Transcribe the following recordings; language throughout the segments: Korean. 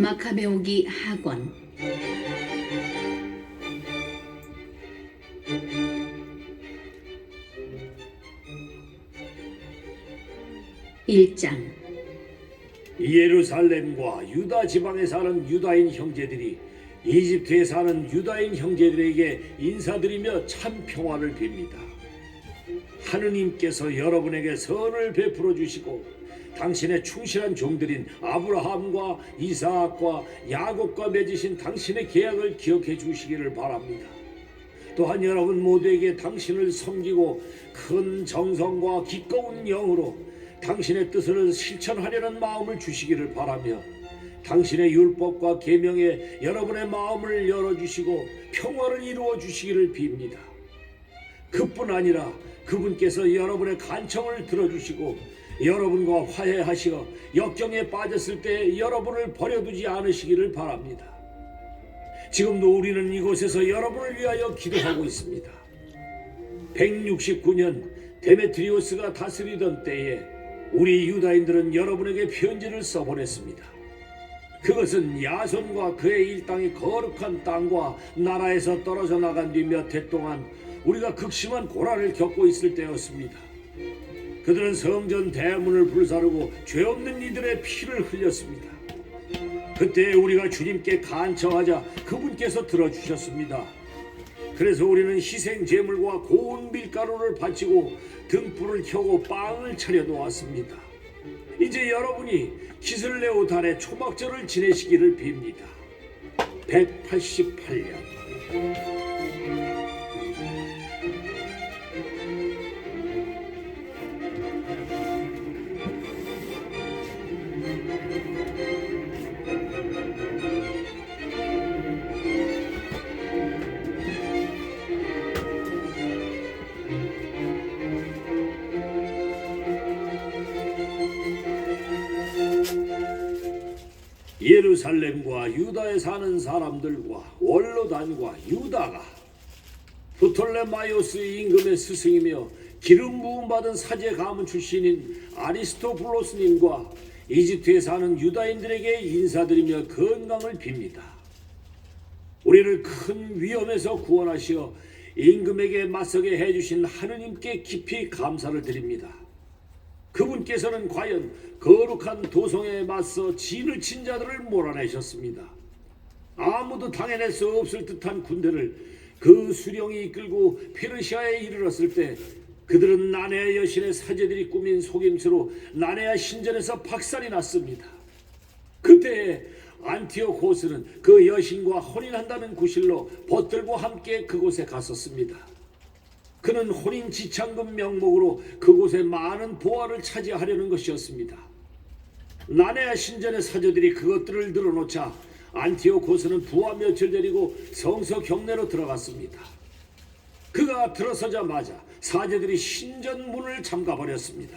마카 배우기 학원. 1장. 예루살렘과 유다 지방에 사는 유다인 형제들이 이집트에 사는 유다인 형제들에게 인사드리며 참 평화를 빕니다. 하느님께서 여러분에게 선을 베풀어 주시고 당신의 충실한 종들인 아브라함과 이삭과 야곱과 맺으신 당신의 계약을 기억해 주시기를 바랍니다. 또한 여러분 모두에게 당신을 섬기고 큰 정성과 기꺼운 영으로 당신의 뜻을 실천하려는 마음을 주시기를 바라며 당신의 율법과 계명에 여러분의 마음을 열어주시고 평화를 이루어 주시기를 빕니다. 그뿐 아니라 그분께서 여러분의 간청을 들어주시고 여러분과 화해하시어 역경에 빠졌을 때 여러분을 버려두지 않으시기를 바랍니다. 지금도 우리는 이곳에서 여러분을 위하여 기도하고 있습니다. 169년 데메트리오스가 다스리던 때에 우리 유다인들은 여러분에게 편지를 써보냈습니다. 그것은 야손과 그의 일당이 거룩한 땅과 나라에서 떨어져 나간 뒤 몇 해 동안 우리가 극심한 고난을 겪고 있을 때였습니다. 그들은 성전 대문을 불사르고 죄 없는 이들의 피를 흘렸습니다. 그때 우리가 주님께 간청하자 그분께서 들어주셨습니다. 그래서 우리는 희생 제물과 고운 밀가루를 바치고 등불을 켜고 빵을 차려 놓았습니다. 이제 여러분이 기슬레오 달의 초막절을 지내시기를 빕니다. 188년. 예루살렘과 유다에 사는 사람들과 원로단과 유다가 프톨레마이오스 임금의 스승이며 기름 부음 받은 사제 가문 출신인 아리스토블로스님과 이집트에 사는 유다인들에게 인사드리며 건강을 빕니다. 우리를 큰 위험에서 구원하시어 임금에게 맞서게 해주신 하느님께 깊이 감사를 드립니다. 그분께서는 과연 거룩한 도성에 맞서 진을 친 자들을 몰아내셨습니다. 아무도 당해낼 수 없을 듯한 군대를 그 수령이 이끌고 페르시아에 이르렀을 때 그들은 나네아 여신의 사제들이 꾸민 속임수로 나네아 신전에서 박살이 났습니다. 그때 안티오코스는 그 여신과 혼인한다는 구실로 벗들과 함께 그곳에 갔었습니다. 그는 혼인 지창금 명목으로 그곳에 많은 보화를 차지하려는 것이었습니다. 나네아 신전의 사제들이 그것들을 늘어놓자 안티오코스는 부하 몇을 데리고 성서 경내로 들어갔습니다. 그가 들어서자마자 사제들이 신전 문을 잠가버렸습니다.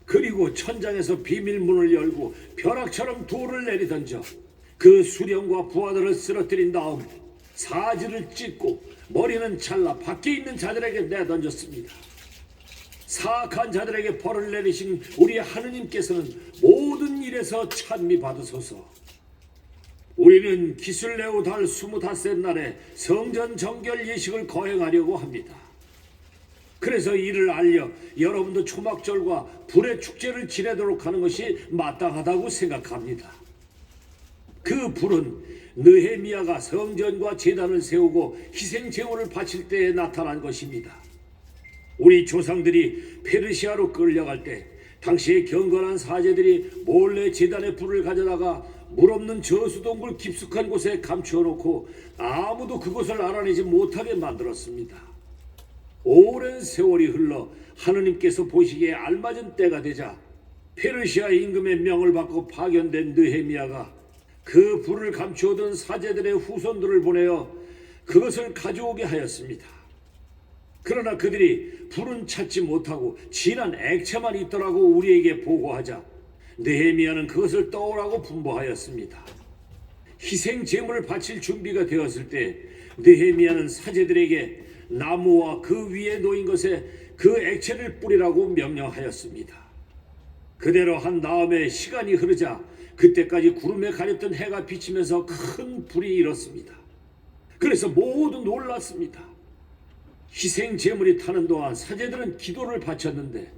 그리고 천장에서 비밀문을 열고 벼락처럼 돌을 내리던져 그 수령과 부하들을 쓰러뜨린 다음 사지를 찢고 머리는 잘라 밖에 있는 자들에게 내던졌습니다. 사악한 자들에게 벌을 내리신 우리 하느님께서는 모든 일에서 찬미 받으소서. 우리는 기슬레오 달 25셋 날에 성전 정결 예식을 거행하려고 합니다. 그래서 이를 알려 여러분도 초막절과 불의 축제를 지내도록 하는 것이 마땅하다고 생각합니다. 그 불은 느헤미야가 성전과 제단을 세우고 희생 제물을 바칠 때에 나타난 것입니다. 우리 조상들이 페르시아로 끌려갈 때 당시의 경건한 사제들이 몰래 제단의 불을 가져다가 물 없는 저수동굴 깊숙한 곳에 감추어 놓고 아무도 그곳을 알아내지 못하게 만들었습니다. 오랜 세월이 흘러 하느님께서 보시기에 알맞은 때가 되자 페르시아 임금의 명을 받고 파견된 느헤미야가 그 불을 감추어둔 사제들의 후손들을 보내어 그것을 가져오게 하였습니다. 그러나 그들이 불은 찾지 못하고 진한 액체만 있더라고 우리에게 보고하자 느헤미야는 그것을 떠오라고 분부하였습니다. 희생 제물을 바칠 준비가 되었을 때 느헤미야는 사제들에게 나무와 그 위에 놓인 것에 그 액체를 뿌리라고 명령하였습니다. 그대로 한 다음에 시간이 흐르자 그때까지 구름에 가렸던 해가 비치면서 큰 불이 일었습니다. 그래서 모두 놀랐습니다. 희생 제물이 타는 동안 사제들은 기도를 바쳤는데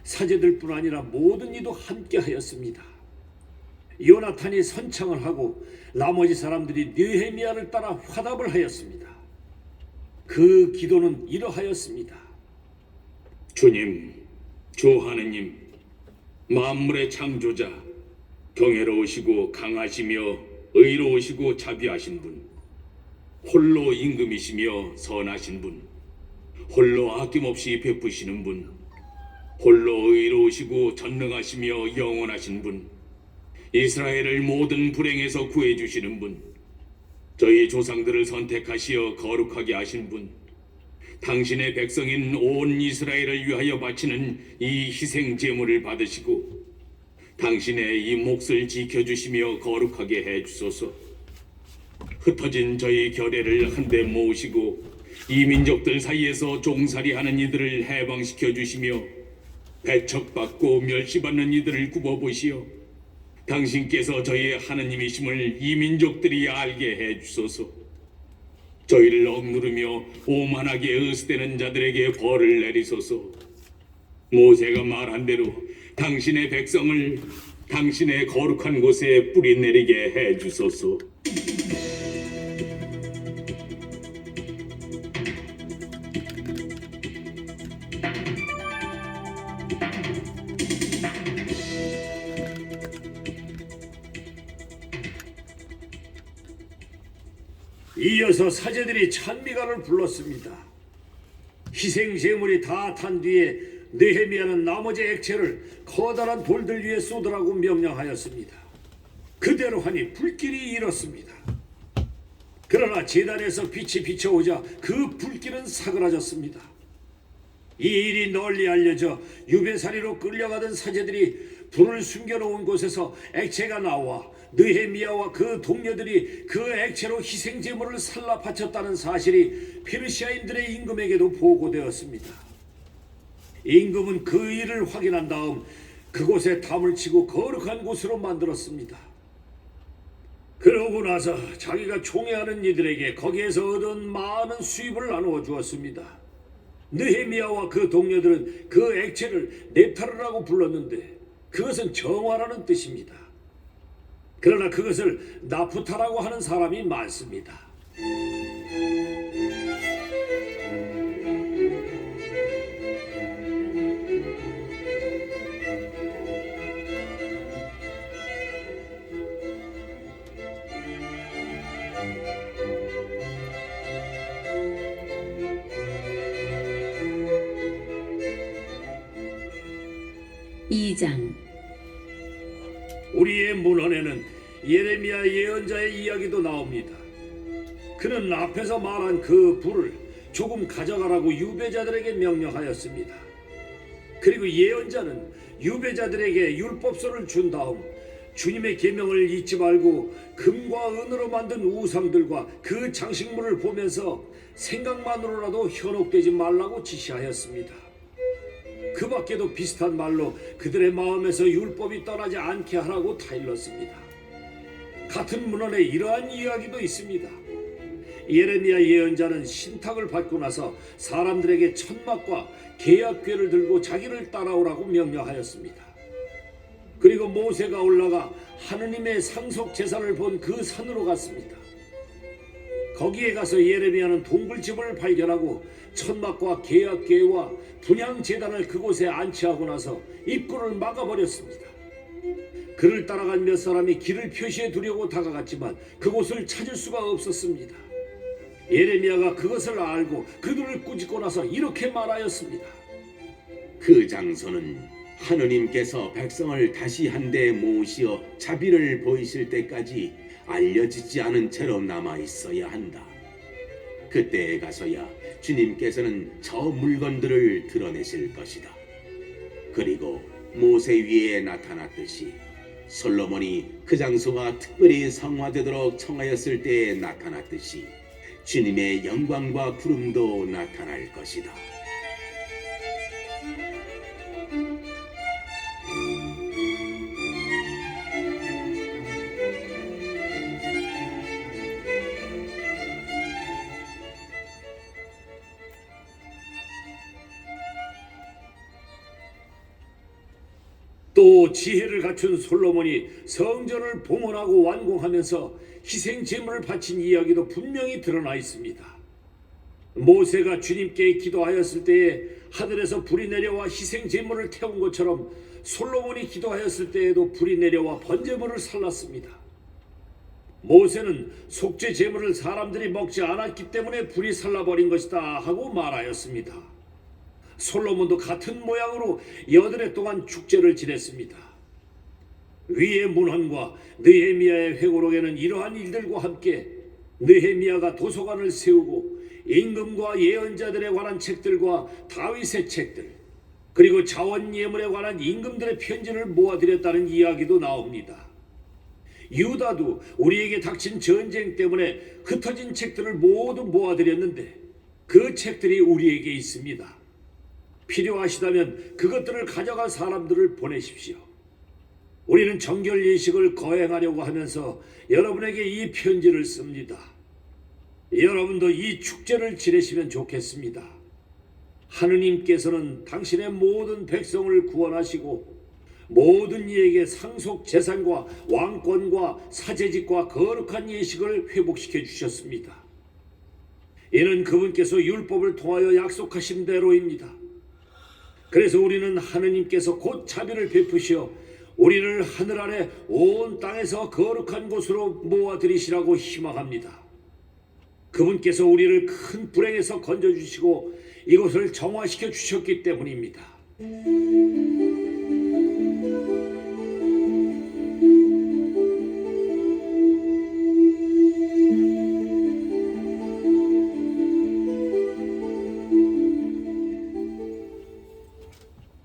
사제들뿐 아니라 모든 이도 함께 하였습니다. 요나탄이 선창을 하고 나머지 사람들이 느헤미야를 따라 화답을 하였습니다. 그 기도는 이러하였습니다. 주님, 주 하느님, 만물의 창조자, 경애로우시고 강하시며 의로우시고 자비하신 분, 홀로 임금이시며 선하신 분, 홀로 아낌없이 베푸시는 분, 홀로 의로우시고 전능하시며 영원하신 분, 이스라엘을 모든 불행에서 구해주시는 분, 저희 조상들을 선택하시어 거룩하게 하신 분, 당신의 백성인 온 이스라엘을 위하여 바치는 이 희생 제물을 받으시고 당신의 이 몫을 지켜주시며 거룩하게 해주소서. 흩어진 저희 결례를 한데 모으시고 이 민족들 사이에서 종살이하는 이들을 해방시켜 주시며 배척받고 멸시받는 이들을 굽어보시어 당신께서 저희의 하느님이심을 이 민족들이 알게 해주소서. 저희를 억누르며 오만하게 의스대는 자들에게 벌을 내리소서. 모세가 말한 대로 당신의 백성을 당신의 거룩한 곳에 뿌리내리게 해주소서. 이어서 사제들이 찬미가를 불렀습니다. 희생 제물이 다 탄 뒤에 느헤미야는 나머지 액체를 커다란 돌들 위에 쏟으라고 명령하였습니다. 그대로 하니 불길이 일었습니다. 그러나 제단에서 빛이 비춰오자 그 불길은 사그라졌습니다. 이 일이 널리 알려져 유배사리로 끌려가던 사제들이 불을 숨겨놓은 곳에서 액체가 나와 느헤미야와 그 동료들이 그 액체로 희생제물을 살라 바쳤다는 사실이 페르시아인들의 임금에게도 보고되었습니다. 임금은 그 일을 확인한 다음 그곳에 담을 치고 거룩한 곳으로 만들었습니다. 그러고 나서 자기가 총애하는 이들에게 거기에서 얻은 많은 수입을 나누어 주었습니다. 느헤미야와 그 동료들은 그 액체를 넵타르라고 불렀는데 그것은 정화라는 뜻입니다. 그러나 그것을 나프타라고 하는 사람이 많습니다. 이장 우리의 문헌에는 예레미야 예언자의 이야기도 나옵니다. 그는 앞에서 말한 그 불을 조금 가져가라고 유배자들에게 명령하였습니다. 그리고 예언자는 유배자들에게 율법서를 준 다음 주님의 계명을 잊지 말고 금과 은으로 만든 우상들과 그 장식물을 보면서 생각만으로라도 현혹되지 말라고 지시하였습니다. 그 밖에도 비슷한 말로 그들의 마음에서 율법이 떠나지 않게 하라고 타일렀습니다. 같은 문헌에 이러한 이야기도 있습니다. 예레미야 예언자는 신탁을 받고 나서 사람들에게 천막과 계약궤를 들고 자기를 따라오라고 명령하였습니다. 그리고 모세가 올라가 하느님의 상속 제사를 본 그 산으로 갔습니다. 거기에 가서 예레미야는 동굴집을 발견하고 천막과 계약궤와 분향 제단을 그곳에 안치하고 나서 입구를 막아버렸습니다. 그를 따라간 몇 사람이 길을 표시해 두려고 다가갔지만 그곳을 찾을 수가 없었습니다. 예레미야가 그것을 알고 그들을 꾸짖고 나서 이렇게 말하였습니다. 그 장소는 하느님께서 백성을 다시 한데 모으시어 자비를 보이실 때까지 알려지지 않은 채로 남아 있어야 한다. 그때에 가서야 주님께서는 저 물건들을 드러내실 것이다. 그리고 모세 위에 나타났듯이 솔로몬이 그 장소가 특별히 성화되도록 청하였을 때에 나타났듯이 주님의 영광과 구름도 나타날 것이다. 또 지혜를 갖춘 솔로몬이 성전을 봉헌하고 완공하면서 희생 제물을 바친 이야기도 분명히 드러나 있습니다. 모세가 주님께 기도하였을 때에 하늘에서 불이 내려와 희생 제물을 태운 것처럼 솔로몬이 기도하였을 때에도 불이 내려와 번제물을 살랐습니다. 모세는 속죄 제물을 사람들이 먹지 않았기 때문에 불이 살라버린 것이다 하고 말하였습니다. 솔로몬도 같은 모양으로 8해 동안 축제를 지냈습니다. 위의 문헌과 느헤미야의 회고록에는 이러한 일들과 함께 느헤미야가 도서관을 세우고 임금과 예언자들에 관한 책들과 다윗의 책들, 그리고 자원 예물에 관한 임금들의 편지를 모아드렸다는 이야기도 나옵니다. 유다도 우리에게 닥친 전쟁 때문에 흩어진 책들을 모두 모아드렸는데 그 책들이 우리에게 있습니다. 필요하시다면 그것들을 가져갈 사람들을 보내십시오. 우리는 정결 예식을 거행하려고 하면서 여러분에게 이 편지를 씁니다. 여러분도 이 축제를 지내시면 좋겠습니다. 하느님께서는 당신의 모든 백성을 구원하시고 모든 이에게 상속 재산과 왕권과 사제직과 거룩한 예식을 회복시켜 주셨습니다. 이는 그분께서 율법을 통하여 약속하신 대로입니다. 그래서 우리는 하느님께서 곧 자비를 베푸시어 우리를 하늘 아래 온 땅에서 거룩한 곳으로 모아들이시라고 희망합니다. 그분께서 우리를 큰 불행에서 건져주시고 이곳을 정화시켜 주셨기 때문입니다.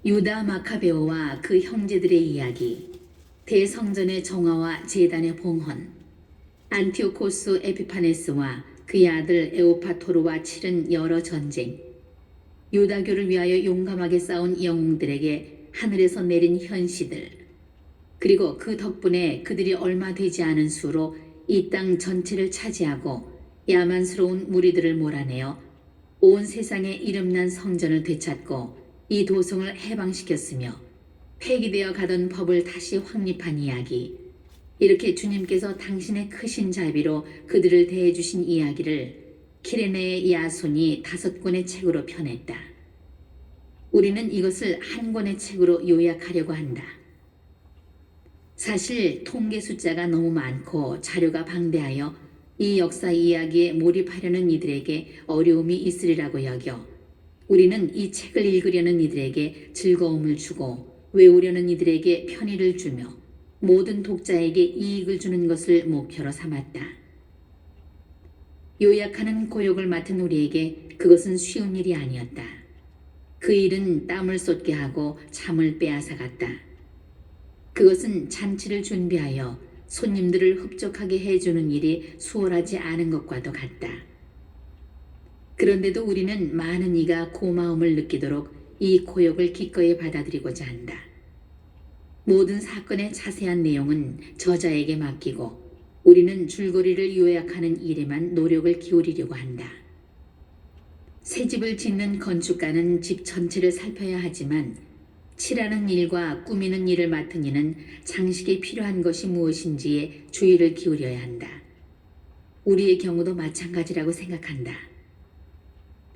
유다 마카베오와 그 형제들의 이야기, 대성전의 정화와 제단의 봉헌, 안티오코스 에피파네스와 그의 아들 에오파토르와 치른 여러 전쟁, 유다교를 위하여 용감하게 싸운 영웅들에게 하늘에서 내린 현시들, 그리고 그 덕분에 그들이 얼마 되지 않은 수로 이 땅 전체를 차지하고 야만스러운 무리들을 몰아내어 온 세상에 이름난 성전을 되찾고 이 도성을 해방시켰으며 폐기되어 가던 법을 다시 확립한 이야기, 이렇게 주님께서 당신의 크신 자비로 그들을 대해주신 이야기를 키레네의 야손이 5권의 책으로 펴냈다. 우리는 이것을 한 권의 책으로 요약하려고 한다. 사실 통계 숫자가 너무 많고 자료가 방대하여 이 역사 이야기에 몰입하려는 이들에게 어려움이 있으리라고 여겨 우리는 이 책을 읽으려는 이들에게 즐거움을 주고 외우려는 이들에게 편의를 주며 모든 독자에게 이익을 주는 것을 목표로 삼았다. 요약하는 고역을 맡은 우리에게 그것은 쉬운 일이 아니었다. 그 일은 땀을 쏟게 하고 잠을 빼앗아갔다. 그것은 잔치를 준비하여 손님들을 흡족하게 해주는 일이 수월하지 않은 것과도 같다. 그런데도 우리는 많은 이가 고마움을 느끼도록 이 고역을 기꺼이 받아들이고자 한다. 모든 사건의 자세한 내용은 저자에게 맡기고 우리는 줄거리를 요약하는 일에만 노력을 기울이려고 한다. 새 집을 짓는 건축가는 집 전체를 살펴야 하지만 칠하는 일과 꾸미는 일을 맡은 이는 장식에 필요한 것이 무엇인지에 주의를 기울여야 한다. 우리의 경우도 마찬가지라고 생각한다.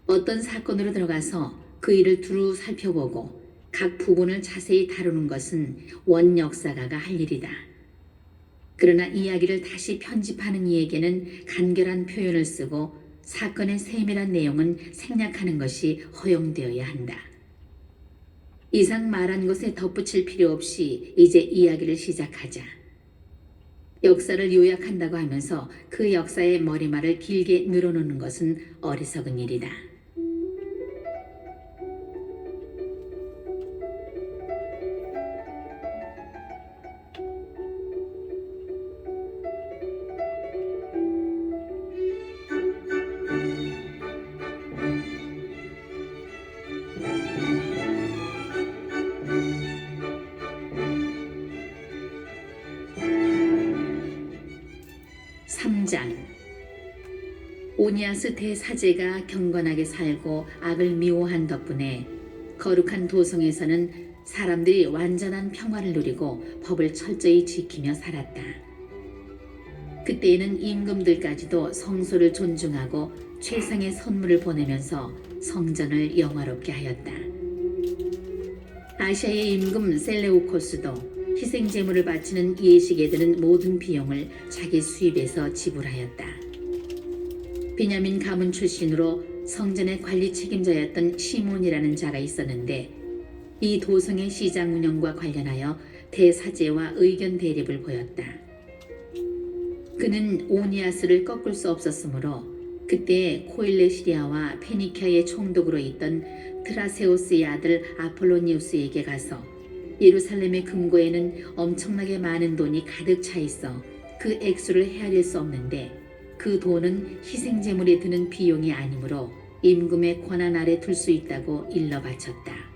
어떤 사건으로 들어가서 그 일을 두루 살펴보고 각 부분을 자세히 다루는 것은 원 역사가가 할 일이다. 그러나 이야기를 다시 편집하는 이에게는 간결한 표현을 쓰고 사건의 세밀한 내용은 생략하는 것이 허용되어야 한다. 이상 말한 것에 덧붙일 필요 없이 이제 이야기를 시작하자. 역사를 요약한다고 하면서 그 역사의 머리말을 길게 늘어놓는 것은 어리석은 일이다. 오니아스 대사제가 경건하게 살고 악을 미워한 덕분에 거룩한 도성에서는 사람들이 완전한 평화를 누리고 법을 철저히 지키며 살았다. 그때에는 임금들까지도 성소를 존중하고 최상의 선물을 보내면서 성전을 영화롭게 하였다. 아시아의 임금 셀레우코스도 희생제물을 바치는 예식에 드는 모든 비용을 자기 수입에서 지불하였다. 베냐민 가문 출신으로 성전의 관리 책임자였던 시몬이라는 자가 있었는데 이 도성의 시장 운영과 관련하여 대사제와 의견 대립을 보였다. 그는 오니아스를 꺾을 수 없었으므로 그때 코일레시리아와 페니키아의 총독으로 있던 트라세우스의 아들 아폴로니우스에게 가서 예루살렘의 금고에는 엄청나게 많은 돈이 가득 차 있어 그 액수를 헤아릴 수 없는데 그 돈은 희생제물에 드는 비용이 아니므로 임금의 권한 아래 둘 수 있다고 일러 바쳤다.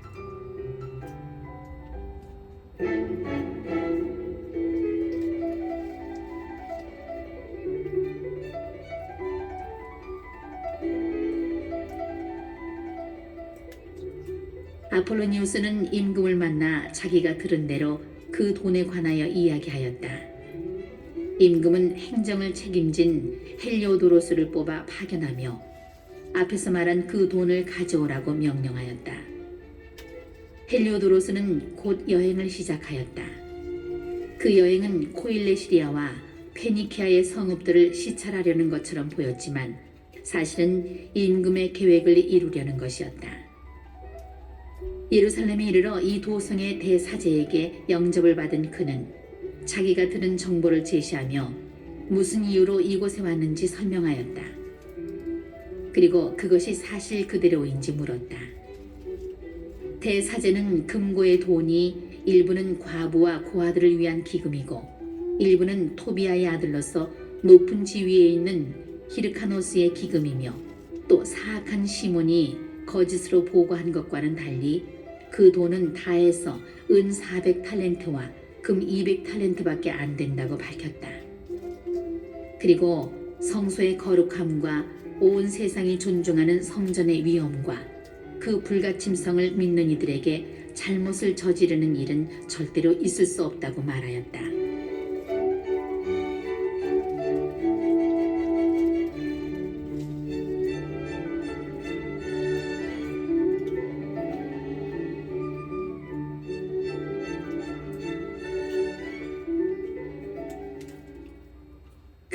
아폴로니우스는 임금을 만나 자기가 들은 대로 그 돈에 관하여 이야기하였다. 임금은 행정을 책임진 헬리오도로스를 뽑아 파견하며 앞에서 말한 그 돈을 가져오라고 명령하였다. 헬리오도로스는 곧 여행을 시작하였다. 그 여행은 코일레시리아와 페니키아의 성읍들을 시찰하려는 것처럼 보였지만 사실은 임금의 계획을 이루려는 것이었다. 예루살렘에 이르러 이 도성의 대사제에게 영접을 받은 그는 자기가 들은 정보를 제시하며 무슨 이유로 이곳에 왔는지 설명하였다. 그리고 그것이 사실 그대로인지 물었다. 대사제는 금고의 돈이 일부는 과부와 고아들을 위한 기금이고 일부는 토비아의 아들로서 높은 지위에 있는 히르카노스의 기금이며 또 사악한 시몬이 거짓으로 보고한 것과는 달리 그 돈은 다 해서 은 400탈렌트와 금 200탈렌트밖에 안 된다고 밝혔다. 그리고 성소의 거룩함과 온 세상이 존중하는 성전의 위엄과 그 불가침성을 믿는 이들에게 잘못을 저지르는 일은 절대로 있을 수 없다고 말하였다.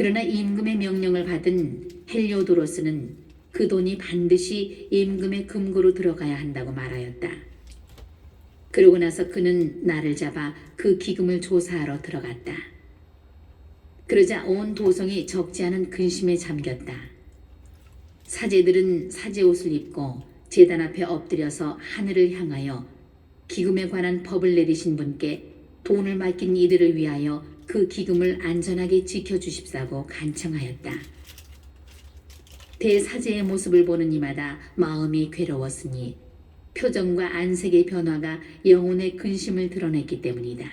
그러나 임금의 명령을 받은 헬리오도로스는 그 돈이 반드시 임금의 금고로 들어가야 한다고 말하였다. 그러고 나서 그는 나를 잡아 그 기금을 조사하러 들어갔다. 그러자 온 도성이 적지 않은 근심에 잠겼다. 사제들은 사제 옷을 입고 제단 앞에 엎드려서 하늘을 향하여 기금에 관한 법을 내리신 분께 돈을 맡긴 이들을 위하여 그 기금을 안전하게 지켜주십사고 간청하였다. 대사제의 모습을 보는 이마다 마음이 괴로웠으니 표정과 안색의 변화가 영혼의 근심을 드러냈기 때문이다.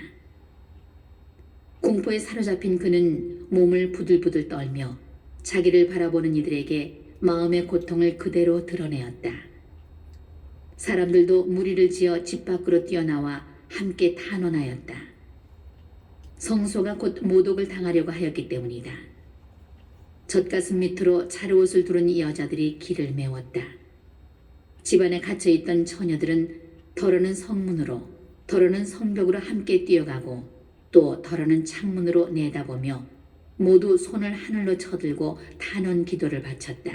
공포에 사로잡힌 그는 몸을 부들부들 떨며 자기를 바라보는 이들에게 마음의 고통을 그대로 드러내었다. 사람들도 무리를 지어 집 밖으로 뛰어나와 함께 탄원하였다. 성소가 곧 모독을 당하려고 하였기 때문이다. 젖가슴 밑으로 차려옷을 두른 이 여자들이 길을 메웠다. 집안에 갇혀있던 처녀들은 더러는 성문으로, 더러는 성벽으로 함께 뛰어가고 또 더러는 창문으로 내다보며 모두 손을 하늘로 쳐들고 탄원 기도를 바쳤다.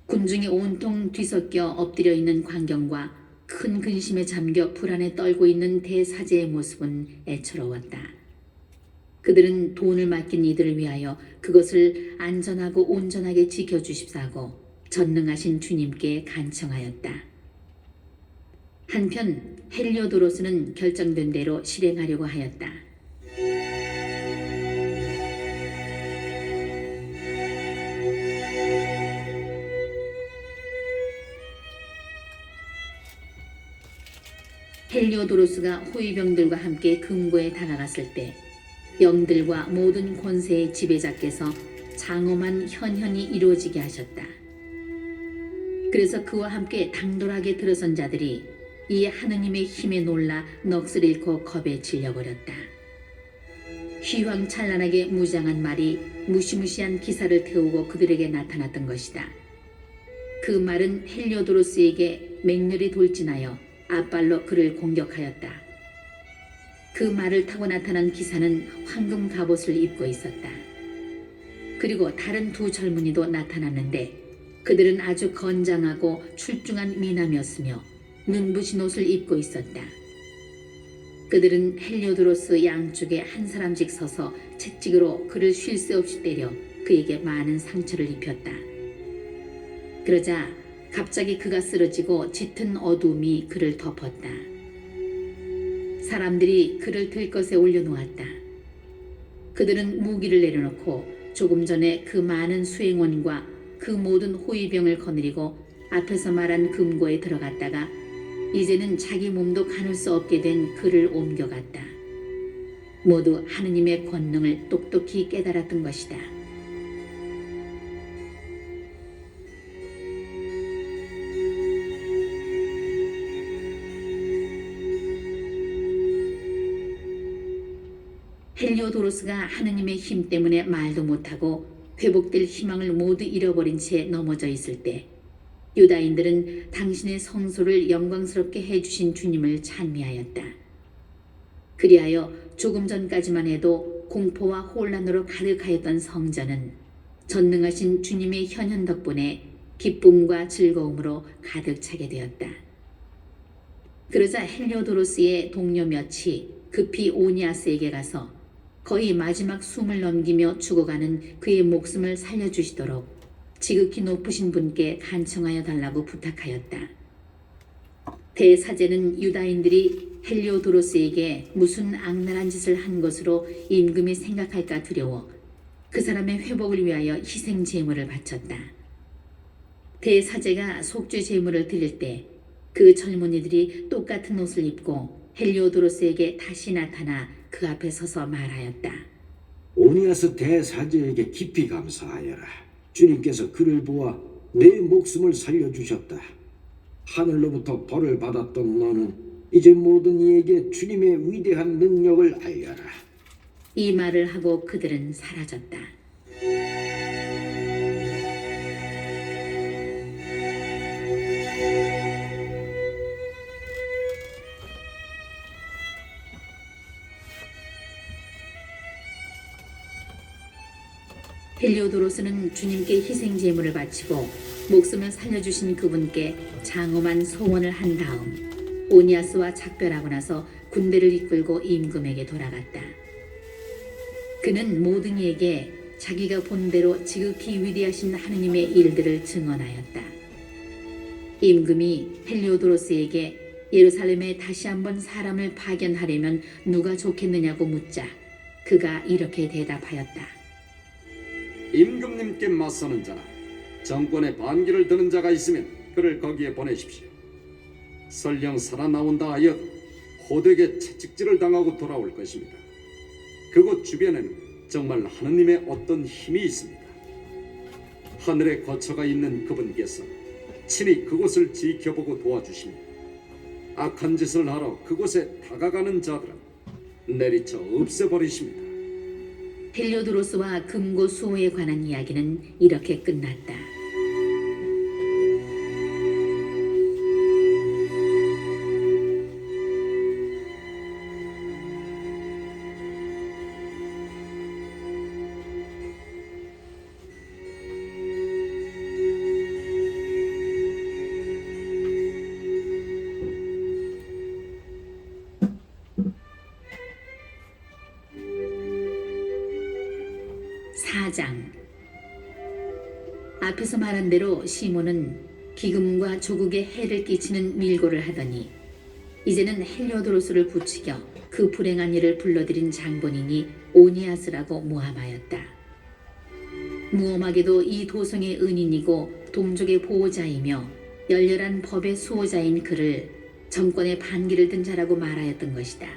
군중이 온통 뒤섞여 엎드려 있는 광경과 큰 근심에 잠겨 불안에 떨고 있는 대사제의 모습은 애처로웠다. 그들은 돈을 맡긴 이들을 위하여 그것을 안전하고 온전하게 지켜주십사고 전능하신 주님께 간청하였다. 한편 헬리오도로스는 결정된 대로 실행하려고 하였다. 헬리오도로스가 호위병들과 함께 금고에 다가갔을 때 영들과 모든 권세의 지배자께서 장엄한 현현이 이루어지게 하셨다. 그래서 그와 함께 당돌하게 들어선 자들이 이 하느님의 힘에 놀라 넋을 잃고 겁에 질려버렸다. 휘황찬란하게 무장한 말이 무시무시한 기사를 태우고 그들에게 나타났던 것이다. 그 말은 헬리오도로스에게 맹렬히 돌진하여 앞발로 그를 공격하였다. 그 말을 타고 나타난 기사는 황금 갑옷을 입고 있었다. 그리고 다른 두 젊은이도 나타났는데 그들은 아주 건장하고 출중한 미남이었으며 눈부신 옷을 입고 있었다. 그들은 헬리오도로스 양쪽에 한 사람씩 서서 채찍으로 그를 쉴 새 없이 때려 그에게 많은 상처를 입혔다. 그러자 갑자기 그가 쓰러지고 짙은 어두움이 그를 덮었다. 사람들이 그를 들것에 올려놓았다. 그들은 무기를 내려놓고 조금 전에 그 많은 수행원과 그 모든 호위병을 거느리고 앞에서 말한 금고에 들어갔다가 이제는 자기 몸도 가눌 수 없게 된 그를 옮겨갔다. 모두 하느님의 권능을 똑똑히 깨달았던 것이다. 헬리오도로스가 하느님의 힘 때문에 말도 못하고 회복될 희망을 모두 잃어버린 채 넘어져 있을 때 유다인들은 당신의 성소를 영광스럽게 해주신 주님을 찬미하였다. 그리하여 조금 전까지만 해도 공포와 혼란으로 가득하였던 성전은 전능하신 주님의 현현 덕분에 기쁨과 즐거움으로 가득 차게 되었다. 그러자 헬리오도로스의 동료 몇이 급히 오니아스에게 가서 거의 마지막 숨을 넘기며 죽어가는 그의 목숨을 살려주시도록 지극히 높으신 분께 간청하여 달라고 부탁하였다. 대사제는 유다인들이 헬리오도로스에게 무슨 악랄한 짓을 한 것으로 임금이 생각할까 두려워 그 사람의 회복을 위하여 희생 제물을 바쳤다. 대사제가 속죄 제물을 드릴 때 그 젊은이들이 똑같은 옷을 입고 헬리오도로스에게 다시 나타나 그 앞에 서서 말하였다. 오니아스 대사제에게 깊이 감사하여라. 주님께서 그를 보아 내 목숨을 살려주셨다. 하늘로부터 벌을 받았던 너는 이제 모든 이에게 주님의 위대한 능력을 알려라. 이 말을 하고 그들은 사라졌다. 헬리오도로스는 주님께 희생 제물을 바치고 목숨을 살려주신 그분께 장엄한 소원을 한 다음 오니아스와 작별하고 나서 군대를 이끌고 임금에게 돌아갔다. 그는 모든 이에게 자기가 본 대로 지극히 위대하신 하느님의 일들을 증언하였다. 임금이 헬리오도로스에게 예루살렘에 다시 한번 사람을 파견하려면 누가 좋겠느냐고 묻자 그가 이렇게 대답하였다. 임금님께 맞서는 자나 정권에 반기를 드는 자가 있으면 그를 거기에 보내십시오. 설령 살아나온다 하여 호되게 채찍질을 당하고 돌아올 것입니다. 그곳 주변에는 정말 하느님의 어떤 힘이 있습니다. 하늘에 거처가 있는 그분께서 친히 그곳을 지켜보고 도와주시며 악한 짓을 하러 그곳에 다가가는 자들은 내리쳐 없애버리십니다. 헬리오도로스와 금고 수호에 관한 이야기는 이렇게 끝났다. 사장. 앞에서 말한 대로 시몬은 기금과 조국에 해를 끼치는 밀고를 하더니 이제는 헬리오도로스를 부추겨 그 불행한 일을 불러들인 장본인이 오니아스라고 모함하였다. 무엄하게도 이 도성의 은인이고 동족의 보호자이며 열렬한 법의 수호자인 그를 정권의 반기를 든 자라고 말하였던 것이다.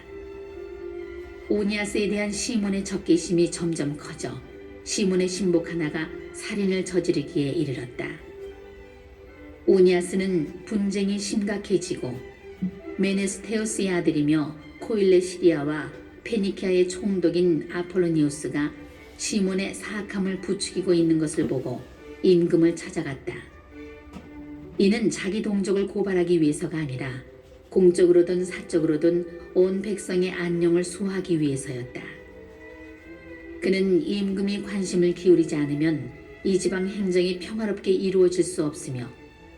오니아스에 대한 시몬의 적개심이 점점 커져 시몬의 신복 하나가 살인을 저지르기에 이르렀다. 오니아스는 분쟁이 심각해지고 메네스테우스의 아들이며 코일레 시리아와 페니키아의 총독인 아폴로니우스가 시몬의 사악함을 부추기고 있는 것을 보고 임금을 찾아갔다. 이는 자기 동족을 고발하기 위해서가 아니라 공적으로든 사적으로든 온 백성의 안녕을 수호하기 위해서였다. 그는 임금이 관심을 기울이지 않으면 이 지방 행정이 평화롭게 이루어질 수 없으며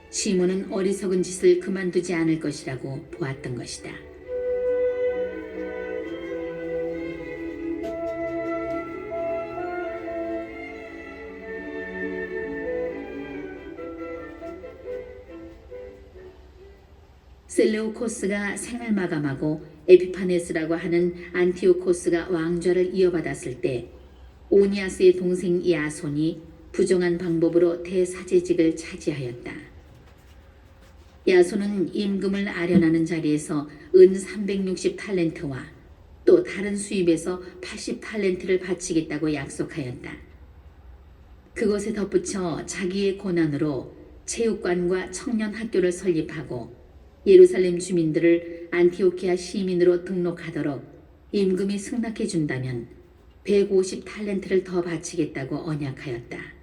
시몬은 어리석은 짓을 그만두지 않을 것이라고 보았던 것이다. 셀레우코스가 생을 마감하고 에피파네스라고 하는 안티오코스가 왕좌를 이어받았을 때 오니아스의 동생 야손이 부정한 방법으로 대사제직을 차지하였다. 야손은 임금을 아련하는 자리에서 은 360탈렌트와 또 다른 수입에서 80탈렌트를 바치겠다고 약속하였다. 그것에 덧붙여 자기의 고난으로 체육관과 청년 학교를 설립하고 예루살렘 주민들을 안티오키아 시민으로 등록하도록 임금이 승낙해 준다면 150탈렌트를 더 바치겠다고 언약하였다.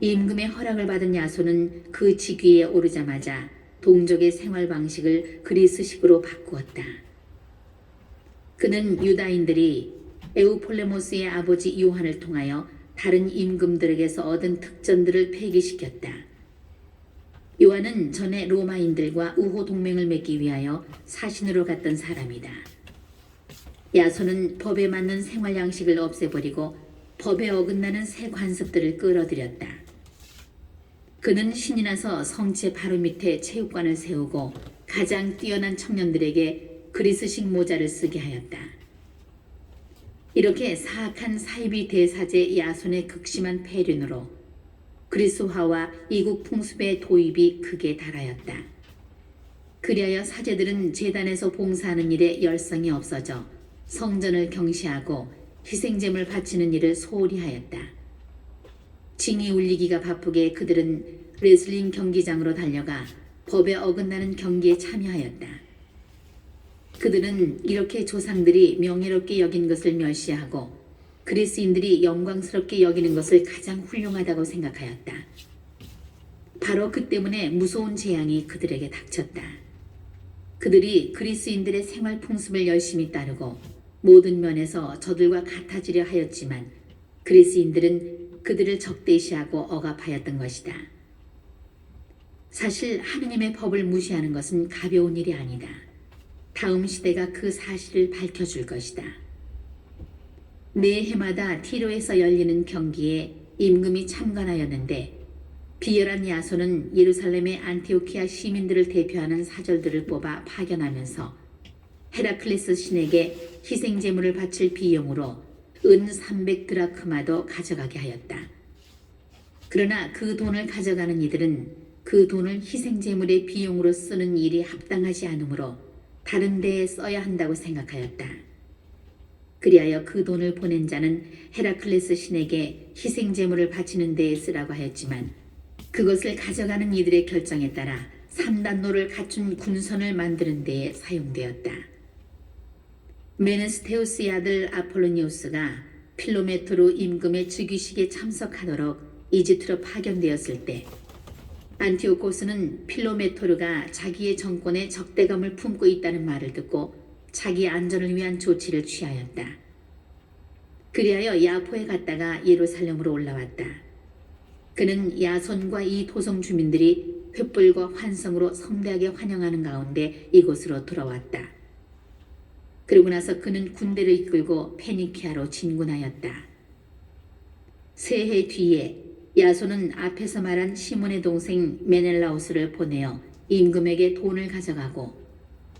임금의 허락을 받은 야손은 그 직위에 오르자마자 동족의 생활 방식을 그리스식으로 바꾸었다. 그는 유다인들이 에우폴레모스의 아버지 요한을 통하여 다른 임금들에게서 얻은 특전들을 폐기시켰다. 요한은 전에 로마인들과 우호 동맹을 맺기 위하여 사신으로 갔던 사람이다. 야손은 법에 맞는 생활 양식을 없애버리고 법에 어긋나는 새 관습들을 끌어들였다. 그는 신이 나서 성체 바로 밑에 체육관을 세우고 가장 뛰어난 청년들에게 그리스식 모자를 쓰게 하였다. 이렇게 사악한 사이비 대사제 야손의 극심한 폐륜으로 그리스화와 이국 풍습의 도입이 극에 달하였다. 그리하여 사제들은 제단에서 봉사하는 일에 열성이 없어져 성전을 경시하고 희생제물 바치는 일을 소홀히 하였다. 징이 울리기가 바쁘게 그들은 레슬링 경기장으로 달려가 법에 어긋나는 경기에 참여하였다. 그들은 이렇게 조상들이 명예롭게 여긴 것을 멸시하고 그리스인들이 영광스럽게 여기는 것을 가장 훌륭하다고 생각하였다. 바로 그 때문에 무서운 재앙이 그들에게 닥쳤다. 그들이 그리스인들의 생활 풍습을 열심히 따르고 모든 면에서 저들과 같아지려 하였지만 그리스인들은 그들을 적대시하고 억압하였던 것이다. 사실 하느님의 법을 무시하는 것은 가벼운 일이 아니다. 다음 시대가 그 사실을 밝혀줄 것이다. 매 해마다 티로에서 열리는 경기에 임금이 참관하였는데 비열한 야손은 예루살렘의 안티오키아 시민들을 대표하는 사절들을 뽑아 파견하면서 헤라클레스 신에게 희생제물을 바칠 비용으로 은 300드라크마도 가져가게 하였다. 그러나 그 돈을 가져가는 이들은 그 돈을 희생제물의 비용으로 쓰는 일이 합당하지 않으므로 다른 데에 써야 한다고 생각하였다. 그리하여 그 돈을 보낸 자는 헤라클레스 신에게 희생제물을 바치는 데에 쓰라고 하였지만 그것을 가져가는 이들의 결정에 따라 3단노를 갖춘 군선을 만드는 데에 사용되었다. 메네스테우스의 아들 아폴로니우스가 필로메토르 임금의 즉위식에 참석하도록 이집트로 파견되었을 때 안티오코스는 필로메토르가 자기의 정권에 적대감을 품고 있다는 말을 듣고 자기 안전을 위한 조치를 취하였다. 그리하여 야포에 갔다가 예루살렘으로 올라왔다. 그는 야손과 이 도성 주민들이 횃불과 환성으로 성대하게 환영하는 가운데 이곳으로 돌아왔다. 그러고 나서 그는 군대를 이끌고 페니키아로 진군하였다. 새해 뒤에 야손은 앞에서 말한 시몬의 동생 메넬라우스를 보내어 임금에게 돈을 가져가고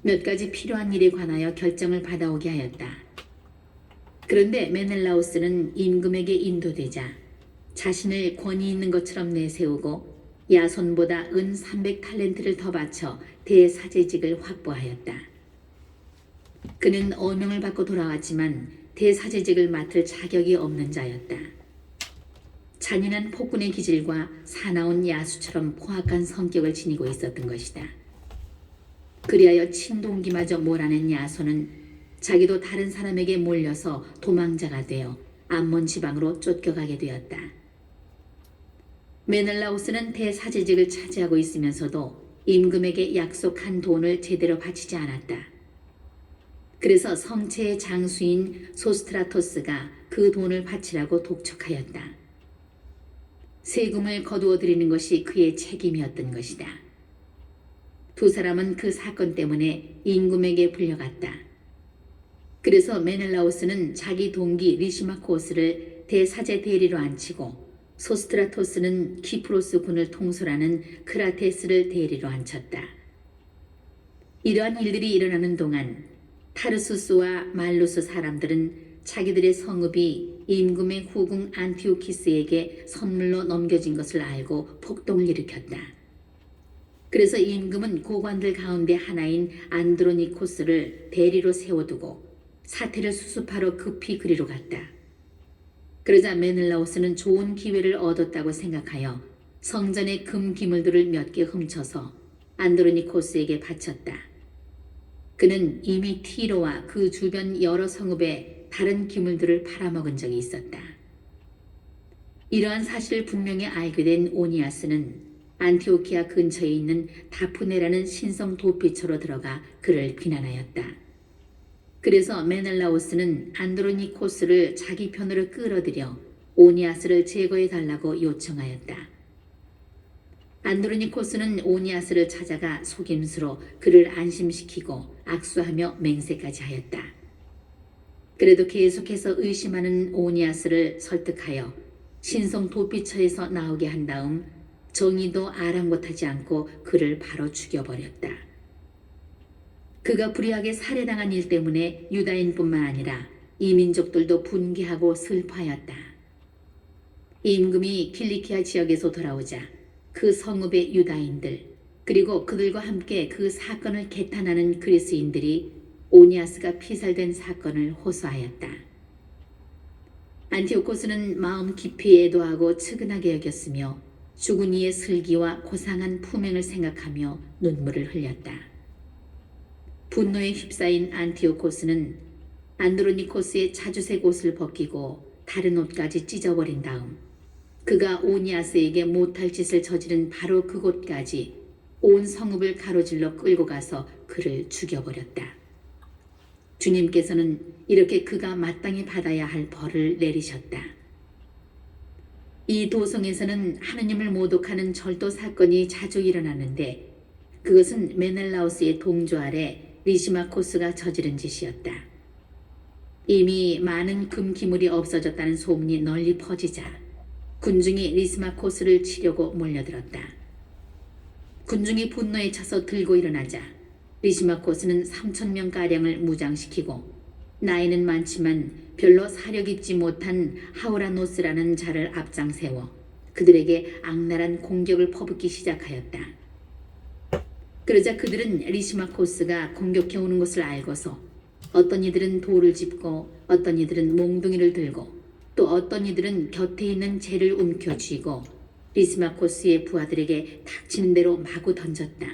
몇 가지 필요한 일에 관하여 결정을 받아오게 하였다. 그런데 메넬라우스는 임금에게 인도되자 자신을 권위 있는 것처럼 내세우고 야손보다 은 300탈렌트를 더 바쳐 대사제직을 확보하였다. 그는 어명을 받고 돌아왔지만 대사제직을 맡을 자격이 없는 자였다. 잔인한 폭군의 기질과 사나운 야수처럼 포악한 성격을 지니고 있었던 것이다. 그리하여 친동기마저 몰아낸 야손은 자기도 다른 사람에게 몰려서 도망자가 되어 암몬 지방으로 쫓겨가게 되었다. 메넬라우스는 대사제직을 차지하고 있으면서도 임금에게 약속한 돈을 제대로 바치지 않았다. 그래서 성체의 장수인 소스트라토스가 그 돈을 바치라고 독촉하였다. 세금을 거두어 들이는 것이 그의 책임이었던 것이다. 두 사람은 그 사건 때문에 임금에게 불려갔다. 그래서 메넬라우스는 자기 동기 리시마코스를 대사제 대리로 앉히고 소스트라토스는 키프로스 군을 통솔하는 크라테스를 대리로 앉혔다. 이러한 일들이 일어나는 동안 타르수스와 말루스 사람들은 자기들의 성읍이 임금의 후궁 안티오키스에게 선물로 넘겨진 것을 알고 폭동을 일으켰다. 그래서 임금은 고관들 가운데 하나인 안드로니코스를 대리로 세워두고 사태를 수습하러 급히 그리로 갔다. 그러자 메넬라우스는 좋은 기회를 얻었다고 생각하여 성전의 금 기물들을 몇 개 훔쳐서 안드로니코스에게 바쳤다. 그는 이미 티로와 그 주변 여러 성읍에 다른 기물들을 팔아먹은 적이 있었다. 이러한 사실을 분명히 알게 된 오니아스는 안티오키아 근처에 있는 다프네라는 신성 도피처로 들어가 그를 비난하였다. 그래서 메넬라우스는 안드로니코스를 자기 편으로 끌어들여 오니아스를 제거해달라고 요청하였다. 안드로니코스는 오니아스를 찾아가 속임수로 그를 안심시키고 악수하며 맹세까지 하였다. 그래도 계속해서 의심하는 오니아스를 설득하여 신성 도피처에서 나오게 한 다음 정의도 아랑곳하지 않고 그를 바로 죽여버렸다. 그가 불의하게 살해당한 일 때문에 유다인뿐만 아니라 이민족들도 분개하고 슬퍼하였다. 임금이 killikia 지역에서 돌아오자 그 성읍의 유다인들 그리고 그들과 함께 그 사건을 개탄하는 그리스인들이 오니아스가 피살된 사건을 호소하였다. 안티오코스는 마음 깊이 애도하고 측은하게 여겼으며 죽은 이의 슬기와 고상한 품행을 생각하며 눈물을 흘렸다. 분노에 휩싸인 안티오코스는 안드로니코스의 자주색 옷을 벗기고 다른 옷까지 찢어버린 다음 그가 오니아스에게 못할 짓을 저지른 바로 그곳까지 온 성읍을 가로질러 끌고 가서 그를 죽여버렸다. 주님께서는 이렇게 그가 마땅히 받아야 할 벌을 내리셨다. 이 도성에서는 하느님을 모독하는 절도 사건이 자주 일어나는데 그것은 메넬라우스의 동조 아래 리시마코스가 저지른 짓이었다. 이미 많은 금기물이 없어졌다는 소문이 널리 퍼지자 군중이 리시마코스를 치려고 몰려들었다. 군중이 분노에 차서 들고 일어나자 리시마코스는 3,000명가량을 무장시키고 나이는 많지만 별로 사력 있지 못한 하우라노스라는 자를 앞장세워 그들에게 악랄한 공격을 퍼붓기 시작하였다. 그러자 그들은 리시마코스가 공격해오는 것을 알고서 어떤 이들은 돌을 짚고 어떤 이들은 몽둥이를 들고 또 어떤 이들은 곁에 있는 재를 움켜쥐고 리시마코스의 부하들에게 닥치는 대로 마구 던졌다.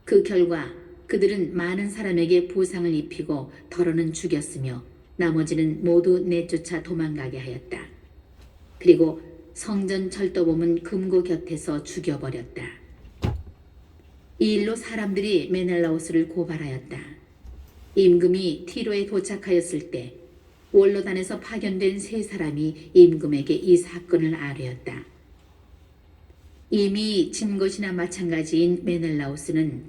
그 결과 그들은 많은 사람에게 부상을 입히고 더러는 죽였으며 나머지는 모두 내쫓아 도망가게 하였다. 그리고 성전 철도범은 금고 곁에서 죽여버렸다. 이 일로 사람들이 메넬라우스를 고발하였다. 임금이 티로에 도착하였을 때 원로단에서 파견된 세 사람이 임금에게 이 사건을 아뢰었다. 이미 진 것이나 마찬가지인 메넬라우스는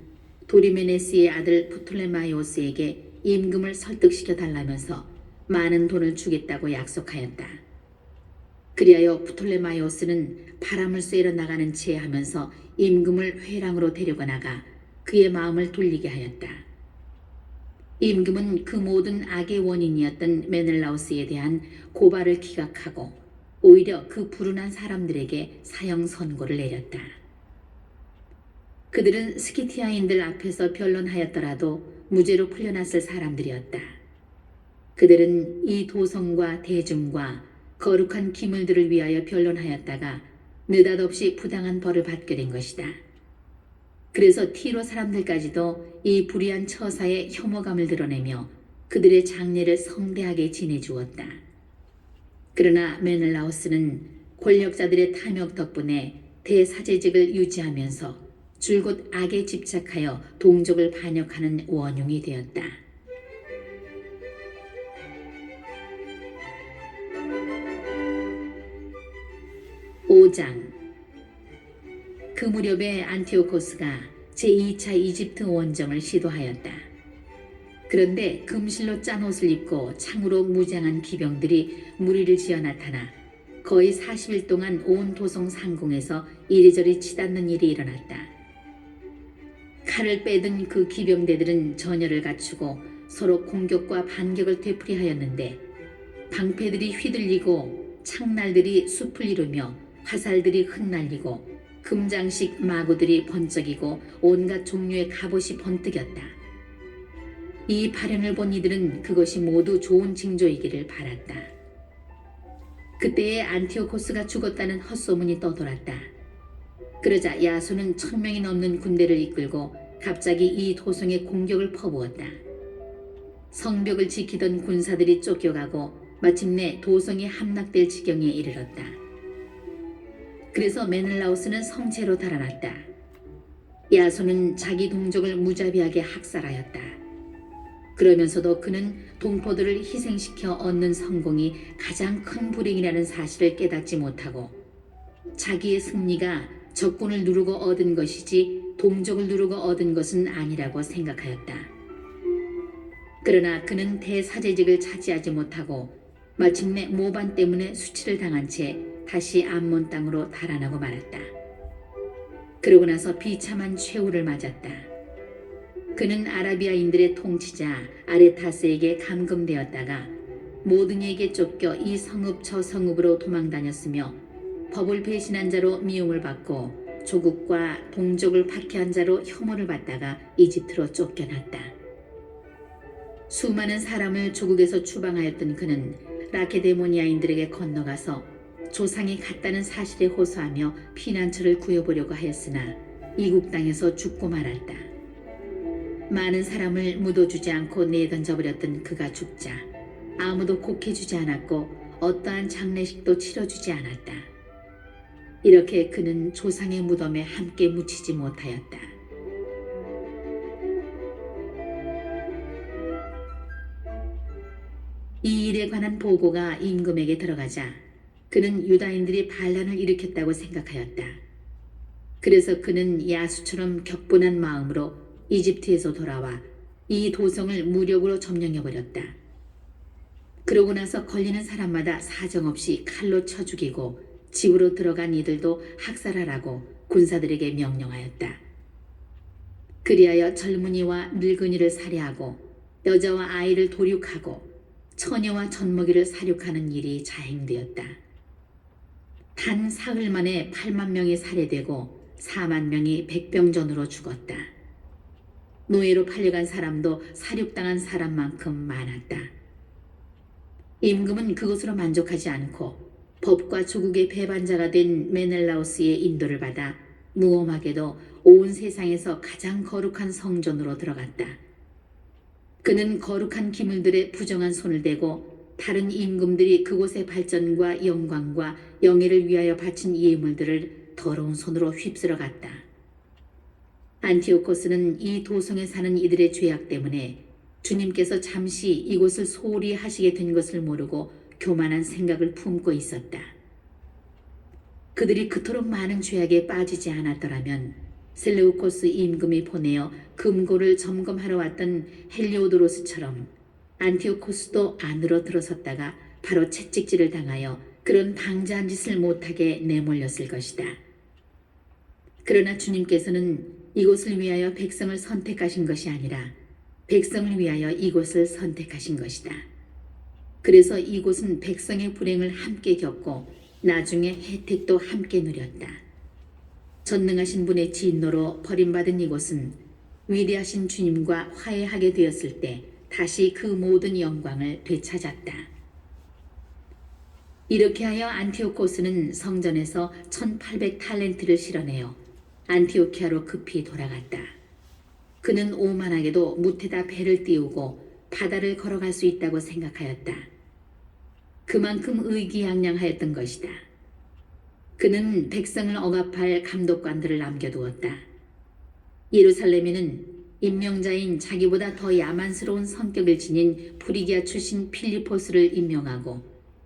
도리메네스의 아들 프톨레마이오스에게 임금을 설득시켜 달라면서 많은 돈을 주겠다고 약속하였다. 그리하여 프톨레마이오스는 바람을 쐬러 나가는 채 하면서 임금을 회랑으로 데려가 나가 그의 마음을 돌리게 하였다. 임금은 그 모든 악의 원인이었던 메넬라우스에 대한 고발을 기각하고 오히려 그 불운한 사람들에게 사형 선고를 내렸다. 그들은 스키티아인들 앞에서 변론하였더라도 무죄로 풀려났을 사람들이었다. 그들은 이 도성과 대중과 거룩한 기물들을 위하여 변론하였다가 느닷없이 부당한 벌을 받게 된 것이다. 그래서 티로 사람들까지도 이 불의한 처사에 혐오감을 드러내며 그들의 장례를 성대하게 지내주었다. 그러나 메넬라우스는 권력자들의 탐욕 덕분에 대사제직을 유지하면서 줄곧 악에 집착하여 동족을 반역하는 원흉이 되었다. (5장) 그 무렵에 안티오코스가 제2차 이집트 원정을 시도하였다. 그런데 금실로 짠 옷을 입고 창으로 무장한 기병들이 무리를 지어 나타나 거의 40일 동안 온 도성 상공에서 이리저리 치닫는 일이 일어났다. 칼을 빼든 그 기병대들은 전열을 갖추고 서로 공격과 반격을 되풀이하였는데 방패들이 휘둘리고 창날들이 숲을 이루며 화살들이 흩날리고 금장식 마구들이 번쩍이고 온갖 종류의 갑옷이 번뜩였다. 이 발현을 본 이들은 그것이 모두 좋은 징조이기를 바랐다. 그때에 안티오코스가 죽었다는 헛소문이 떠돌았다. 그러자 야소는 1000명이 넘는 군대를 이끌고 갑자기 이 도성에 공격을 퍼부었다. 성벽을 지키던 군사들이 쫓겨가고 마침내 도성이 함락될 지경에 이르렀다. 그래서 메넬라우스는 성체로 달아났다. 야소는 자기 동족을 무자비하게 학살하였다. 그러면서도 그는 동포들을 희생시켜 얻는 성공이 가장 큰 불행이라는 사실을 깨닫지 못하고 자기의 승리가 적군을 누르고 얻은 것이지 동족을 누르고 얻은 것은 아니라고 생각하였다. 그러나 그는 대사제직을 차지하지 못하고 마침내 모반 때문에 수치를 당한 채 다시 암몬 땅으로 달아나고 말았다. 그러고 나서 비참한 최후를 맞았다. 그는 아라비아인들의 통치자 아레타스에게 감금되었다가 모든 이에게 쫓겨 이 성읍 저 성읍으로 도망다녔으며 법을 배신한 자로 미움을 받고 조국과 동족을 박해한 자로 혐오를 받다가 이집트로 쫓겨났다. 수많은 사람을 조국에서 추방하였던 그는 라케데모니아인들에게 건너가서 조상이 같다는 사실에 호소하며 피난처를 구해보려고 하였으나 이국 땅에서 죽고 말았다. 많은 사람을 묻어주지 않고 내던져버렸던 그가 죽자 아무도 곡해주지 않았고 어떠한 장례식도 치러주지 않았다. 이렇게 그는 조상의 무덤에 함께 묻히지 못하였다. 이 일에 관한 보고가 임금에게 들어가자 그는 유다인들이 반란을 일으켰다고 생각하였다. 그래서 그는 야수처럼 격분한 마음으로 이집트에서 돌아와 이 도성을 무력으로 점령해버렸다. 그러고 나서 걸리는 사람마다 사정없이 칼로 쳐 죽이고 집으로 들어간 이들도 학살하라고 군사들에게 명령하였다. 그리하여 젊은이와 늙은이를 살해하고 여자와 아이를 도륙하고 처녀와 젖먹이를 살육하는 일이 자행되었다. 단 사흘 만에 8만 명이 살해되고 4만 명이 백병전으로 죽었다. 노예로 팔려간 사람도 살육당한 사람만큼 많았다. 임금은 그것으로 만족하지 않고 법과 조국의 배반자가 된 메넬라우스의 인도를 받아 무엄하게도 온 세상에서 가장 거룩한 성전으로 들어갔다. 그는 거룩한 기물들에 부정한 손을 대고 다른 임금들이 그곳의 발전과 영광과 영예를 위하여 바친 예물들을 더러운 손으로 휩쓸어 갔다. 안티오코스는 이 도성에 사는 이들의 죄악 때문에 주님께서 잠시 이곳을 소홀히 하시게 된 것을 모르고 교만한 생각을 품고 있었다. 그들이 그토록 많은 죄악에 빠지지 않았더라면 셀레우코스 임금이 보내어 금고를 점검하러 왔던 헬리오도로스처럼 안티오코스도 안으로 들어섰다가 바로 채찍질을 당하여 그런 방자한 짓을 못하게 내몰렸을 것이다. 그러나 주님께서는 이곳을 위하여 백성을 선택하신 것이 아니라 백성을 위하여 이곳을 선택하신 것이다. 그래서 이곳은 백성의 불행을 함께 겪고 나중에 혜택도 함께 누렸다. 전능하신 분의 진노로 버림받은 이곳은 위대하신 주님과 화해하게 되었을 때 다시 그 모든 영광을 되찾았다. 이렇게 하여 안티오코스는 성전에서 1800 탈렌트를 실어내어 안티오키아로 급히 돌아갔다. 그는 오만하게도 무태다 배를 띄우고 바다를 걸어갈 수 있다고 생각하였다. 그만큼 의기양양하였던 것이다. 그는 백성을 억압할 감독관들을 남겨두었다. 예루살렘에는 임명자인 자기보다 더 야만스러운 성격을 지닌 프리기아 출신 필리포스를 임명하고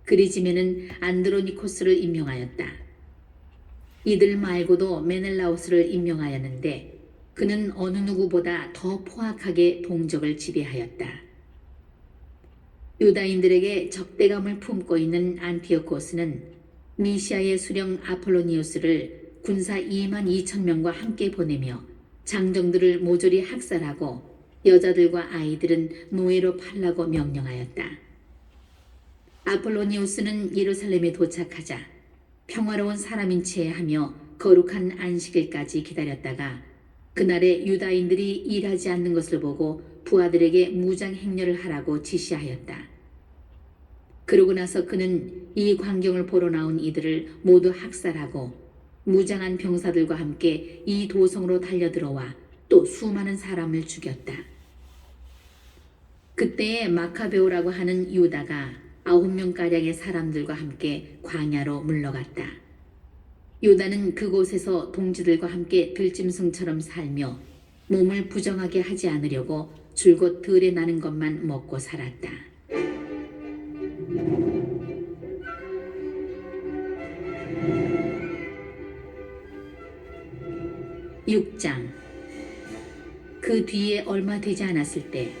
그리즘에는 안드로니코스를 임명하였다. 이들 말고도 메넬라오스를 임명하였는데 그는 어느 누구보다 더 포악하게 동족을 지배하였다. 유다인들에게 적대감을 품고 있는 안티오코스는 미시아의 수령 아폴로니우스를 군사 2만 2천 명과 함께 보내며 장정들을 모조리 학살하고 여자들과 아이들은 노예로 팔라고 명령하였다. 아폴로니우스는 예루살렘에 도착하자 평화로운 사람인 채 하며 거룩한 안식일까지 기다렸다가 그날에 유다인들이 일하지 않는 것을 보고 부하들에게 무장 행렬을 하라고 지시하였다. 그러고 나서 그는 이 광경을 보러 나온 이들을 모두 학살하고 무장한 병사들과 함께 이 도성으로 달려들어와 또 수많은 사람을 죽였다. 그때에 마카베오라고 하는 유다가 9명가량의 사람들과 함께 광야로 물러갔다. 유다는 그곳에서 동지들과 함께 들짐승처럼 살며 몸을 부정하게 하지 않으려고 줄곧 들에 나는 것만 먹고 살았다. 6장. 그 뒤에 얼마 되지 않았을 때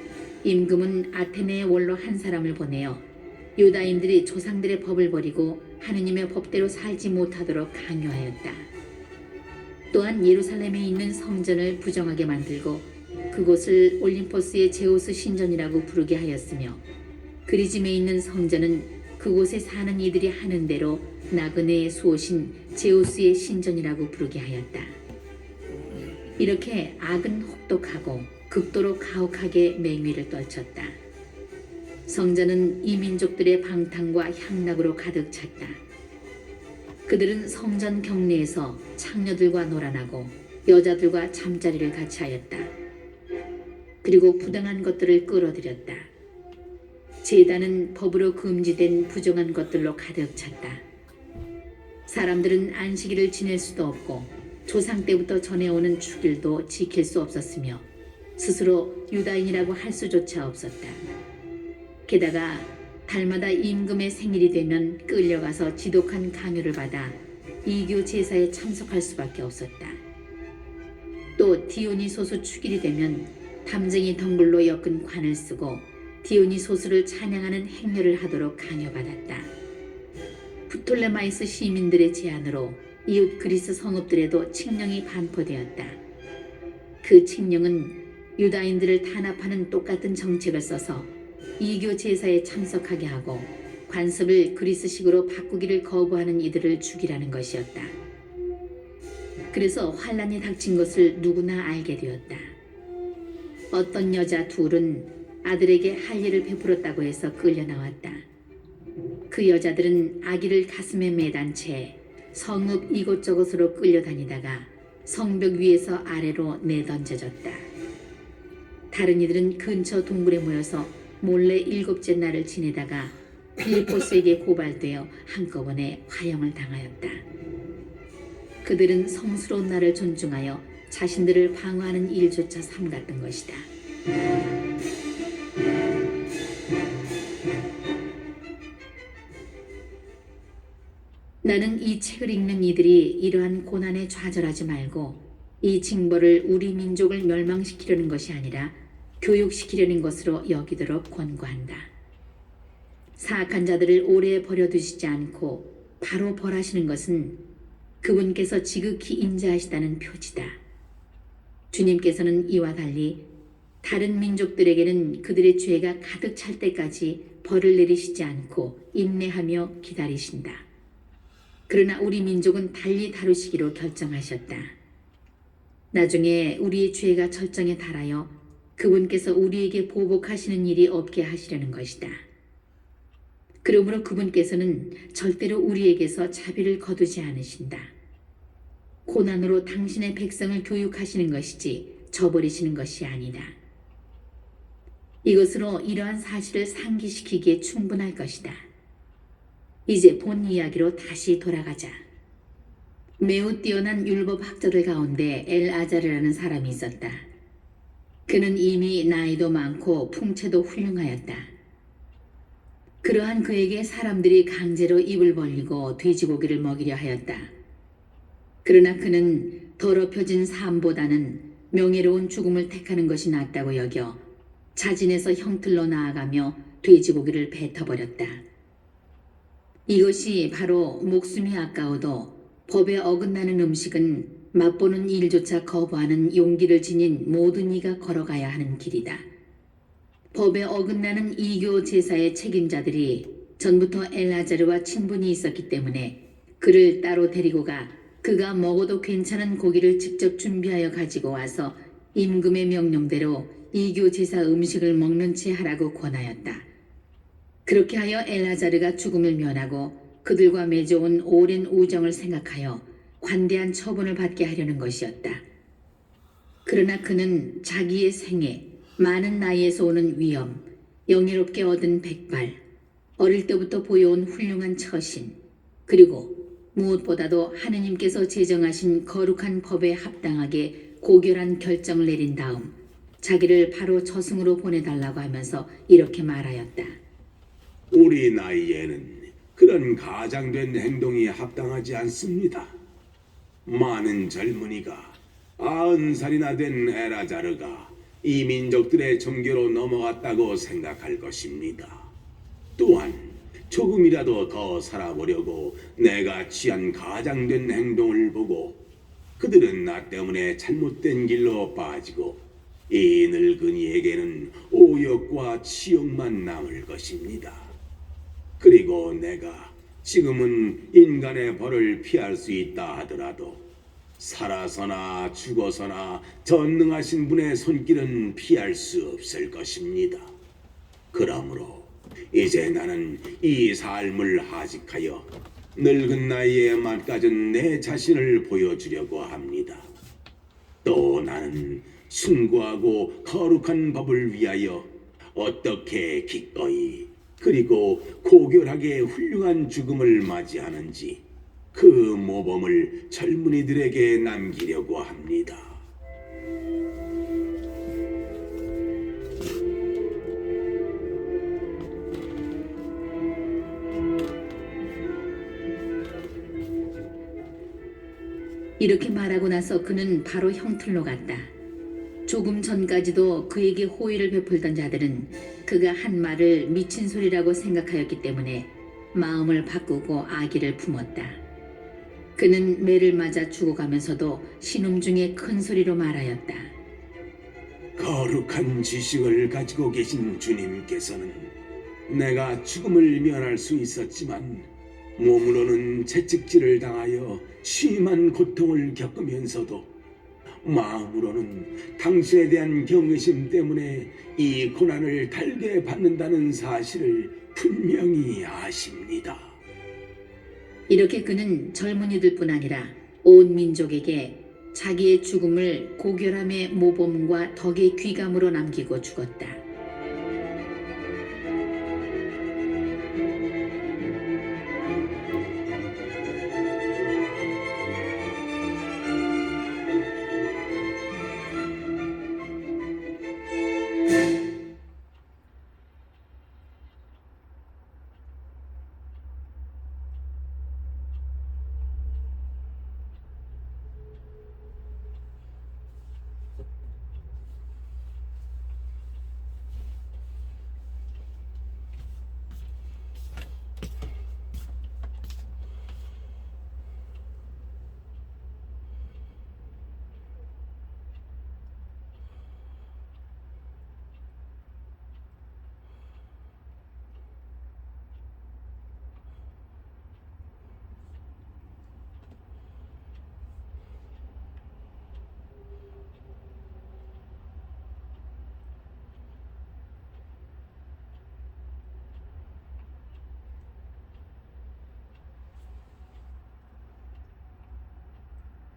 임금은 아테네의 원로 한 사람을 보내어 유다인들이 조상들의 법을 버리고 하느님의 법대로 살지 못하도록 강요하였다. 또한 예루살렘에 있는 성전을 부정하게 만들고 그곳을 올림포스의 제우스 신전이라고 부르게 하였으며 그리즘에 있는 성전은 그곳에 사는 이들이 하는 대로 나그네의 수호신 제우스의 신전이라고 부르게 하였다. 이렇게 악은 혹독하고 극도로 가혹하게 맹위를 떨쳤다. 성전은 이 민족들의 방탕과 향락으로 가득 찼다. 그들은 성전 경내에서 창녀들과 놀아나고 여자들과 잠자리를 같이 하였다. 그리고 부당한 것들을 끌어들였다. 제단은 법으로 금지된 부정한 것들로 가득 찼다. 사람들은 안식일을 지낼 수도 없고 조상 때부터 전해오는 축일도 지킬 수 없었으며 스스로 유다인이라고 할 수조차 없었다. 게다가 달마다 임금의 생일이 되면 끌려가서 지독한 강요를 받아 이교 제사에 참석할 수밖에 없었다. 또 디오니소스 축일이 되면 담쟁이 덩굴로 엮은 관을 쓰고 디오니소스를 찬양하는 행렬을 하도록 강요받았다. 프톨레마이스 시민들의 제안으로 이웃 그리스 성읍들에도 칙령이 반포되었다. 그 칙령은 유다인들을 탄압하는 똑같은 정책을 써서 이교 제사에 참석하게 하고 관습을 그리스식으로 바꾸기를 거부하는 이들을 죽이라는 것이었다. 그래서 환란이 닥친 것을 누구나 알게 되었다. 어떤 여자 둘은 아들에게 할례를 베풀었다고 해서 끌려 나왔다. 그 여자들은 아기를 가슴에 매단 채 성읍 이곳저곳으로 끌려다니다가 성벽 위에서 아래로 내던져졌다. 다른 이들은 근처 동굴에 모여서 몰래 7째 날을 지내다가 필리포스에게 고발되어 한꺼번에 화형을 당하였다. 그들은 성스러운 날을 존중하여 자신들을 방어하는 일조차 삼갔던 것이다. 나는 이 책을 읽는 이들이 이러한 고난에 좌절하지 말고 이 징벌을 우리 민족을 멸망시키려는 것이 아니라 교육시키려는 것으로 여기도록 권고한다. 사악한 자들을 오래 버려두시지 않고 바로 벌하시는 것은 그분께서 지극히 인자하시다는 표지다. 주님께서는 이와 달리 다른 민족들에게는 그들의 죄가 가득 찰 때까지 벌을 내리시지 않고 인내하며 기다리신다. 그러나 우리 민족은 달리 다루시기로 결정하셨다. 나중에 우리의 죄가 절정에 달하여 그분께서 우리에게 보복하시는 일이 없게 하시려는 것이다. 그러므로 그분께서는 절대로 우리에게서 자비를 거두지 않으신다. 고난으로 당신의 백성을 교육하시는 것이지 저버리시는 것이 아니다. 이것으로 이러한 사실을 상기시키기에 충분할 것이다. 이제 본 이야기로 다시 돌아가자. 매우 뛰어난 율법학자들 가운데 엘아자르라는 사람이 있었다. 그는 이미 나이도 많고 풍채도 훌륭하였다. 그러한 그에게 사람들이 강제로 입을 벌리고 돼지고기를 먹이려 하였다. 그러나 그는 더럽혀진 삶보다는 명예로운 죽음을 택하는 것이 낫다고 여겨 자진해서 형틀로 나아가며 돼지고기를 뱉어버렸다. 이것이 바로 목숨이 아까워도 법에 어긋나는 음식은 맛보는 일조차 거부하는 용기를 지닌 모든 이가 걸어가야 하는 길이다. 법에 어긋나는 이교 제사의 책임자들이 전부터 엘아자르와 친분이 있었기 때문에 그를 따로 데리고 가 그가 먹어도 괜찮은 고기를 직접 준비하여 가지고 와서 임금의 명령대로 이교 제사 음식을 먹는 채 하라고 권하였다. 그렇게 하여 엘아자르가 죽음을 면하고 그들과 맺어온 오랜 우정을 생각하여 관대한 처분을 받게 하려는 것이었다. 그러나 그는 자기의 생애, 많은 나이에서 오는 위엄, 영예롭게 얻은 백발, 어릴 때부터 보여온 훌륭한 처신, 그리고 무엇보다도 하느님께서 제정하신 거룩한 법에 합당하게 고결한 결정을 내린 다음 자기를 바로 저승으로 보내달라고 하면서 이렇게 말하였다. 우리 나이에는 그런 가장된 행동이 합당하지 않습니다. 많은 젊은이가 90살이나 된 엘아자르가 이 민족들의 종교로 넘어갔다고 생각할 것입니다. 또한 조금이라도 더 살아보려고 내가 취한 가장된 행동을 보고 그들은 나 때문에 잘못된 길로 빠지고 이 늙은이에게는 오역과 치욕만 남을 것입니다. 그리고 내가 지금은 인간의 벌을 피할 수 있다 하더라도 살아서나 죽어서나 전능하신 분의 손길은 피할 수 없을 것입니다. 그러므로 이제 나는 이 삶을 하직하여 늙은 나이에 맞가진 내 자신을 보여주려고 합니다. 또 나는 숭고하고 거룩한 법을 위하여 어떻게 기꺼이 그리고 고결하게 훌륭한 죽음을 맞이하는지 그 모범을 젊은이들에게 남기려고 합니다. 이렇게 말하고 나서 그는 바로 형틀로 갔다. 조금 전까지도 그에게 호의를 베풀던 자들은 그가 한 말을 미친 소리라고 생각하였기 때문에 마음을 바꾸고 아기를 품었다. 그는 매를 맞아 죽어가면서도 신음 중에 큰 소리로 말하였다. 거룩한 지식을 가지고 계신 주님께서는 내가 죽음을 면할 수 있었지만 몸으로는 채찍질을 당하여 심한 고통을 겪으면서도 마음으로는 당신에 대한 경외심 때문에 이 고난을 달게 받는다는 사실을 분명히 아십니다. 이렇게 그는 젊은이들뿐 아니라 온 민족에게 자기의 죽음을 고결함의 모범과 덕의 귀감으로 남기고 죽었다.